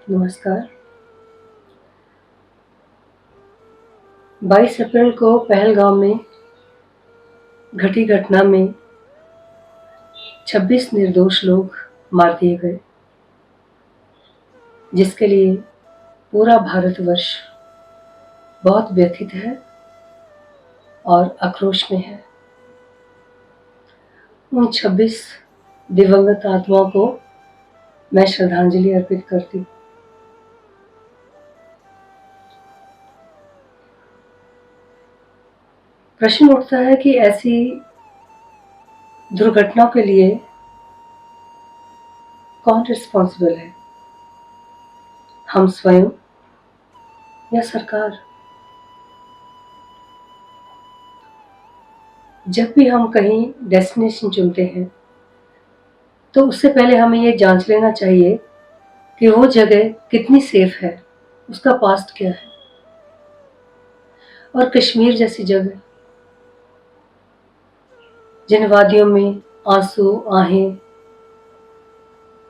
नमस्कार। 22 अप्रैल को पहलगाम में घटी घटना में 26 निर्दोष लोग मार दिए गए, जिसके लिए पूरा भारतवर्ष बहुत व्यथित है और आक्रोश में है। उन 26 दिवंगत आत्माओं को मैं श्रद्धांजलि अर्पित करती हूँ। प्रश्न उठता है कि ऐसी दुर्घटनाओं के लिए कौन रिस्पॉन्सिबल है, हम स्वयं या सरकार? जब भी हम कहीं डेस्टिनेशन चुनते हैं तो उससे पहले हमें ये जांच लेना चाहिए कि वो जगह कितनी सेफ है, उसका पास्ट क्या है। और कश्मीर जैसी जगह, जिन वादियों में आंसू आहें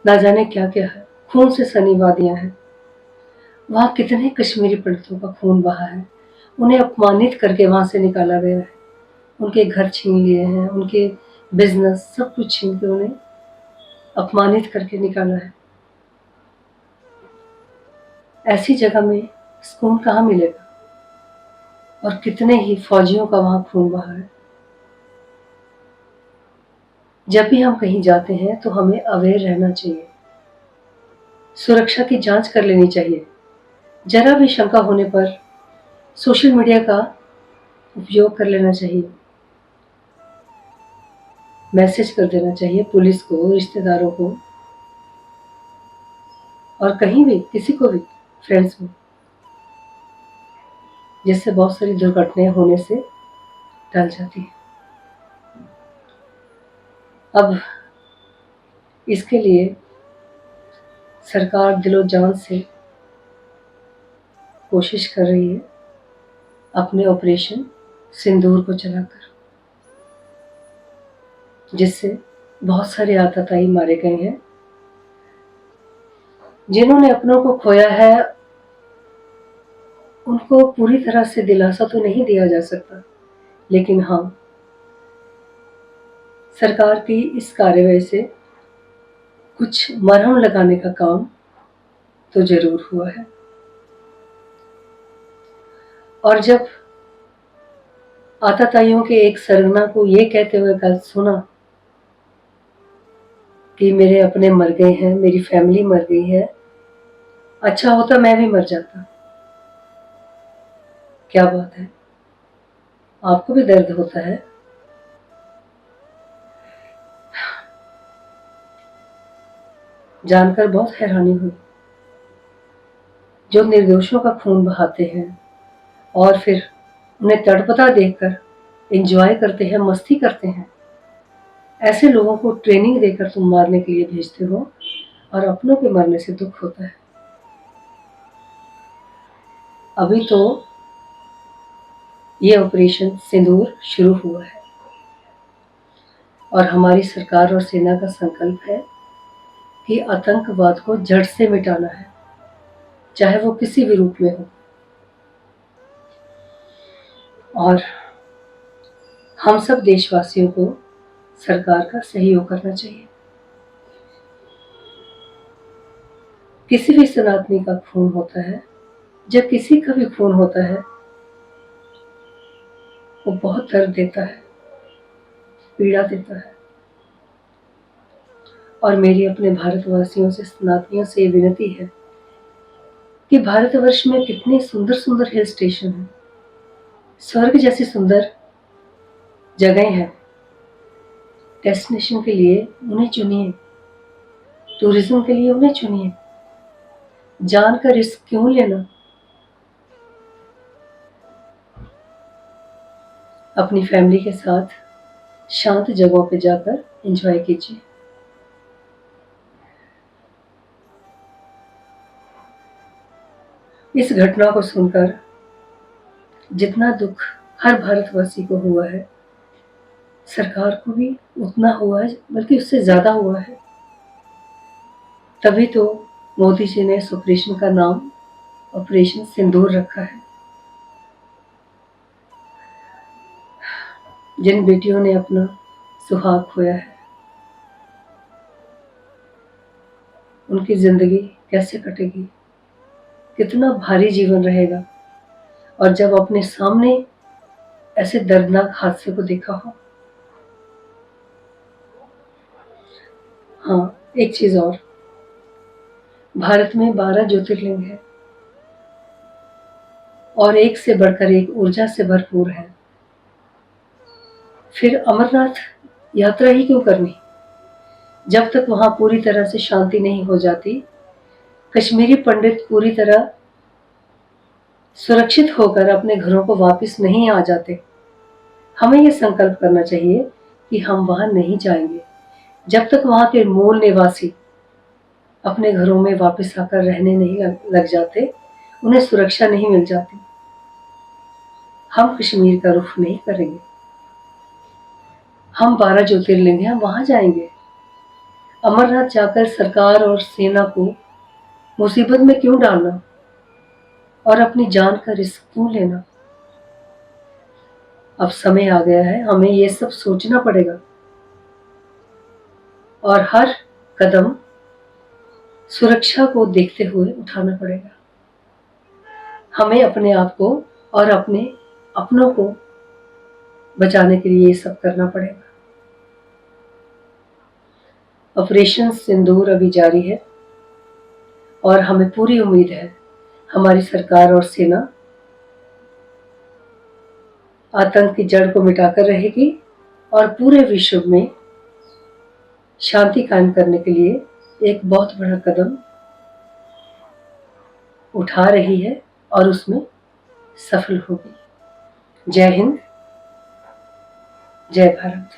ना जाने क्या क्या है, खून से सनी वादियां हैं, वहां कितने कश्मीरी पंडितों का खून बहा है। उन्हें अपमानित करके वहां से निकाला गया है, उनके घर छीन लिए हैं, उनके बिजनेस सब कुछ छीन के उन्हें अपमानित करके निकाला है। ऐसी जगह में सुकून कहाँ मिलेगा? और कितने ही फौजियों का वहां खून बहा है। जब भी हम कहीं जाते हैं तो हमें अवेयर रहना चाहिए, सुरक्षा की जांच कर लेनी चाहिए। जरा भी शंका होने पर सोशल मीडिया का उपयोग कर लेना चाहिए, मैसेज कर देना चाहिए पुलिस को, रिश्तेदारों को, और कहीं भी किसी को भी, फ्रेंड्स को, जिससे बहुत सारी दुर्घटनाएं होने से टल जाती है। अब इसके लिए सरकार दिलो जान से कोशिश कर रही है अपने ऑपरेशन सिंदूर को चलाकर, जिससे बहुत सारे आतताई मारे गए हैं। जिन्होंने अपनों को खोया है उनको पूरी तरह से दिलासा तो नहीं दिया जा सकता, लेकिन हाँ, सरकार की इस कार्रवाई से कुछ मरहम लगाने का काम तो जरूर हुआ है। और जब आतताइयों के एक सरगना को ये कहते हुए कल सुना कि मेरे अपने मर गए हैं, मेरी फैमिली मर गई है, अच्छा होता मैं भी मर जाता। क्या बात है, आपको भी दर्द होता है? जानकर बहुत हैरानी हुई। जो निर्दोषों का खून बहाते हैं और फिर उन्हें तड़पता देखकर एंजॉय करते हैं, मस्ती करते हैं, ऐसे लोगों को ट्रेनिंग देकर तुम मारने के लिए भेजते हो और अपनों के मरने से दुख होता है। अभी तो ये ऑपरेशन सिंदूर शुरू हुआ है और हमारी सरकार और सेना का संकल्प है कि आतंकवाद को जड़ से मिटाना है, चाहे वो किसी भी रूप में हो। और हम सब देशवासियों को सरकार का सहयोग करना चाहिए। किसी भी सनातनी का खून होता है, जब किसी का भी खून होता है, वो बहुत दर्द देता है, पीड़ा देता है। और मेरी अपने भारतवासियों से, सनातनियों से विनती है कि भारतवर्ष में कितने सुंदर सुंदर हिल स्टेशन हैं, स्वर्ग जैसी सुंदर जगह हैं। डेस्टिनेशन के लिए उन्हें चुनिए, टूरिज्म के लिए उन्हें चुनिए। जान का रिस्क क्यों लेना? अपनी फैमिली के साथ शांत जगहों पे जाकर एंजॉय कीजिए। इस घटना को सुनकर जितना दुख हर भारतवासी को हुआ है, सरकार को भी उतना हुआ है, बल्कि उससे ज्यादा हुआ है। तभी तो मोदी जी ने इस ऑपरेशन का नाम ऑपरेशन सिंदूर रखा है। जिन बेटियों ने अपना सुहाग खोया है, उनकी जिंदगी कैसे कटेगी, कितना भारी जीवन रहेगा। और जब अपने सामने ऐसे दर्दनाक हादसे को देखा हो। हाँ, एक चीज और, भारत में 12 ज्योतिर्लिंग है और एक से बढ़कर एक ऊर्जा से भरपूर है। फिर अमरनाथ यात्रा ही क्यों करनी, जब तक वहां पूरी तरह से शांति नहीं हो जाती। कश्मीरी पंडित पूरी तरह सुरक्षित होकर अपने घरों को वापस नहीं आ जाते। हमें ये संकल्प करना चाहिए कि हम वहां नहीं जाएंगे जब तक वहां के मूल निवासी अपने घरों में वापस आकर रहने नहीं लग जाते, उन्हें सुरक्षा नहीं मिल जाती। हम कश्मीर का रुख नहीं करेंगे। हम 12 ज्योतिर्लिंग हैं, वहां जाएंगे। अमरनाथ जाकर सरकार और सेना को मुसीबत में क्यों डालना और अपनी जान का रिस्क क्यों लेना। अब समय आ गया है, हमें ये सब सोचना पड़ेगा और हर कदम सुरक्षा को देखते हुए उठाना पड़ेगा। हमें अपने आप को और अपने अपनों को बचाने के लिए ये सब करना पड़ेगा। ऑपरेशन सिंदूर अभी जारी है और हमें पूरी उम्मीद है हमारी सरकार और सेना आतंक की जड़ को मिटाकर रहेगी और पूरे विश्व में शांति कायम करने के लिए एक बहुत बड़ा कदम उठा रही है और उसमें सफल होगी। जय हिंद, जय भारत।